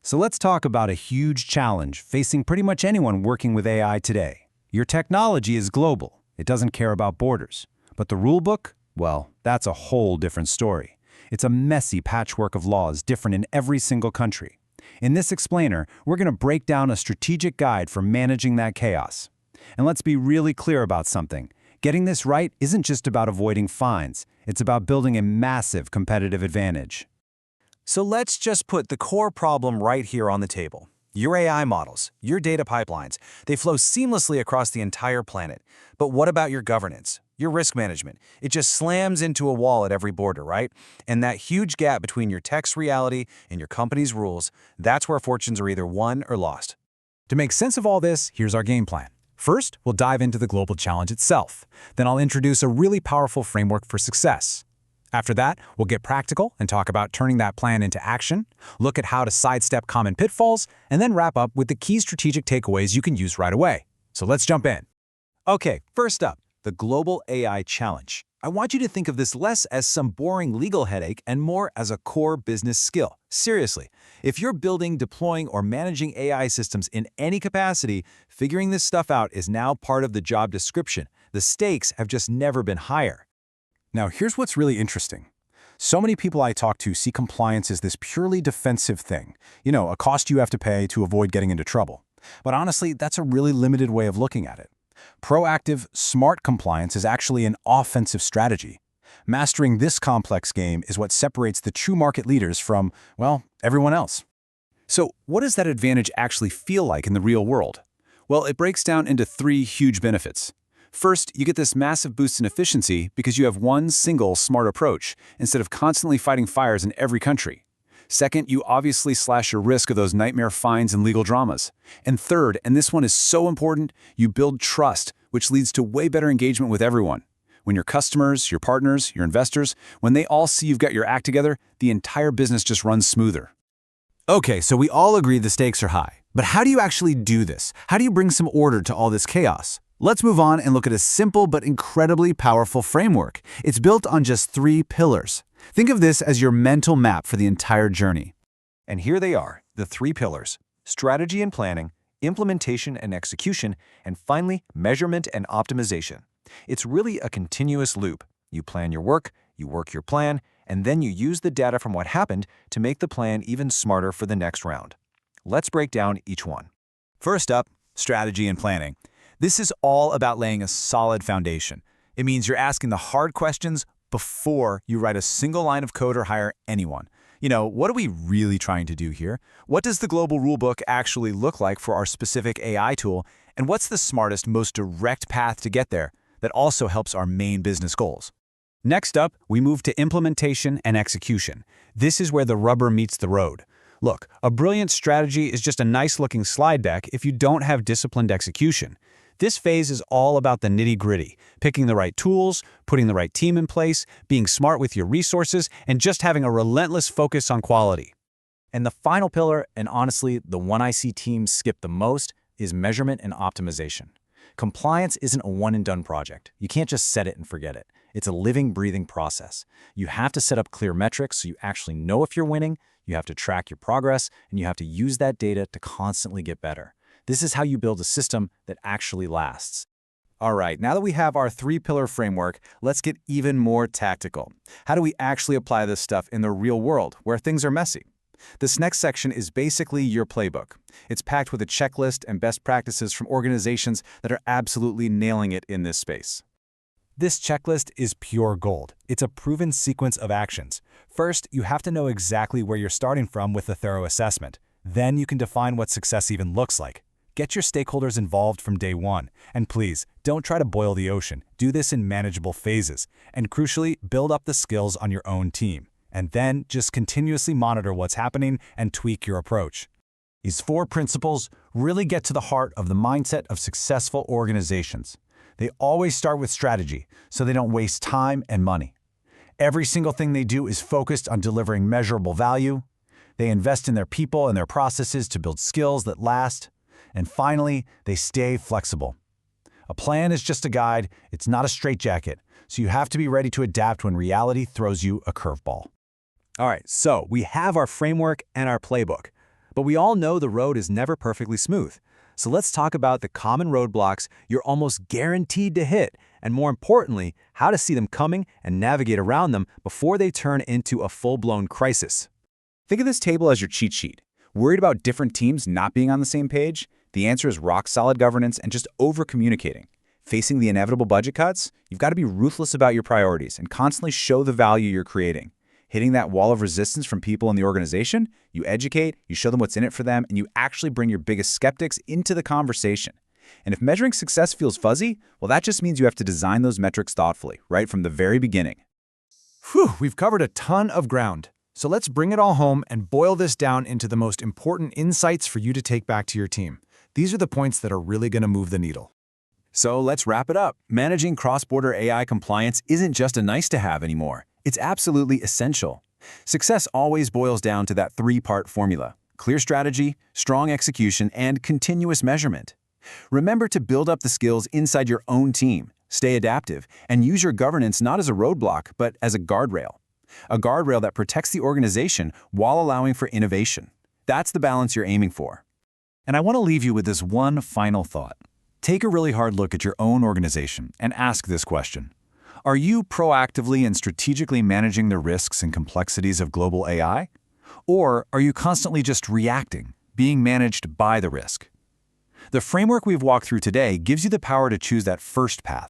So let's talk about a huge challenge facing pretty much anyone working with AI today. Your technology is global. It doesn't care about borders. But the rulebook? Well, that's a whole different story. It's a messy patchwork of laws different in every single country. In this explainer, we're going to break down a strategic guide for managing that chaos. And let's be really clear about something. Getting this right isn't just about avoiding fines. It's about building a massive competitive advantage. So let's just put the core problem right here on the table. Your AI models, your data pipelines, they flow seamlessly across the entire planet. But what about your governance, your risk management? It just slams into a wall at every border, right? And that huge gap between your tech's reality and your company's rules, that's where fortunes are either won or lost. To make sense of all this, here's our game plan. First, we'll dive into the global challenge itself. Then I'll introduce a really powerful framework for success. After that, we'll get practical and talk about turning that plan into action, look at how to sidestep common pitfalls, and then wrap up with the key strategic takeaways you can use right away. So let's jump in. Okay, first up, the global AI challenge. I want you to think of this less as some boring legal headache and more as a core business skill. Seriously, if you're building, deploying, or managing AI systems in any capacity, figuring this stuff out is now part of the job description. The stakes have just never been higher. Now, here's what's really interesting. So many people I talk to see compliance as this purely defensive thing. A cost you have to pay to avoid getting into trouble. But honestly, that's a really limited way of looking at it. Proactive, smart compliance is actually an offensive strategy. Mastering this complex game is what separates the true market leaders from, well, everyone else. So what does that advantage actually feel like in the real world? Well, it breaks down into three huge benefits. First, you get this massive boost in efficiency because you have one single smart approach instead of constantly fighting fires in every country. Second, you obviously slash your risk of those nightmare fines and legal dramas. And third, and this one is so important, you build trust, which leads to way better engagement with everyone. When your customers, your partners, your investors, when they all see you've got your act together, the entire business just runs smoother. Okay, so we all agree the stakes are high. But how do you actually do this? How do you bring some order to all this chaos? Let's move on and look at a simple but incredibly powerful framework. It's built on just 3 pillars. Think of this as your mental map for the entire journey. And here they are, the 3 pillars: strategy and planning, implementation and execution, and finally, measurement and optimization. It's really a continuous loop. You plan your work, you work your plan, and then you use the data from what happened to make the plan even smarter for the next round. Let's break down each one. First up, strategy and planning. This is all about laying a solid foundation. It means you're asking the hard questions before you write a single line of code or hire anyone. What are we really trying to do here? What does the global rulebook actually look like for our specific AI tool? And what's the smartest, most direct path to get there that also helps our main business goals? Next up, we move to implementation and execution. This is where the rubber meets the road. Look, a brilliant strategy is just a nice-looking slide deck if you don't have disciplined execution. This phase is all about the nitty-gritty, picking the right tools, putting the right team in place, being smart with your resources, and just having a relentless focus on quality. And the final pillar, and honestly, the one I see teams skip the most, is measurement and optimization. Compliance isn't a one-and-done project. You can't just set it and forget it. It's a living, breathing process. You have to set up clear metrics so you actually know if you're winning, you have to track your progress, and you have to use that data to constantly get better. This is how you build a system that actually lasts. All right, now that we have our 3-pillar framework, let's get even more tactical. How do we actually apply this stuff in the real world, where things are messy? This next section is basically your playbook. It's packed with a checklist and best practices from organizations that are absolutely nailing it in this space. This checklist is pure gold. It's a proven sequence of actions. First, you have to know exactly where you're starting from with a thorough assessment. Then you can define what success even looks like. Get your stakeholders involved from day one. And please, don't try to boil the ocean. Do this in manageable phases. And crucially, build up the skills on your own team. And then just continuously monitor what's happening and tweak your approach. These 4 principles really get to the heart of the mindset of successful organizations. They always start with strategy, so they don't waste time and money. Every single thing they do is focused on delivering measurable value. They invest in their people and their processes to build skills that last. And finally, they stay flexible. A plan is just a guide, it's not a straitjacket, so you have to be ready to adapt when reality throws you a curveball. All right, so we have our framework and our playbook. But we all know the road is never perfectly smooth. So let's talk about the common roadblocks you're almost guaranteed to hit, and more importantly, how to see them coming and navigate around them before they turn into a full-blown crisis. Think of this table as your cheat sheet. Worried about different teams not being on the same page? The answer is rock-solid governance and just over-communicating. Facing the inevitable budget cuts? You've got to be ruthless about your priorities and constantly show the value you're creating. Hitting that wall of resistance from people in the organization? You educate, you show them what's in it for them, and you actually bring your biggest skeptics into the conversation. And if measuring success feels fuzzy, well, that just means you have to design those metrics thoughtfully, right from the very beginning. Whew, we've covered a ton of ground. So let's bring it all home and boil this down into the most important insights for you to take back to your team. These are the points that are really going to move the needle. So let's wrap it up. Managing cross-border AI compliance isn't just a nice-to-have anymore. It's absolutely essential. Success always boils down to that three-part formula: clear strategy, strong execution, and continuous measurement. Remember to build up the skills inside your own team, stay adaptive, and use your governance not as a roadblock, but as a guardrail. A guardrail that protects the organization while allowing for innovation. That's the balance you're aiming for. And I want to leave you with this one final thought. Take a really hard look at your own organization and ask this question. Are you proactively and strategically managing the risks and complexities of global AI? Or are you constantly just reacting, being managed by the risk? The framework we've walked through today gives you the power to choose that first path,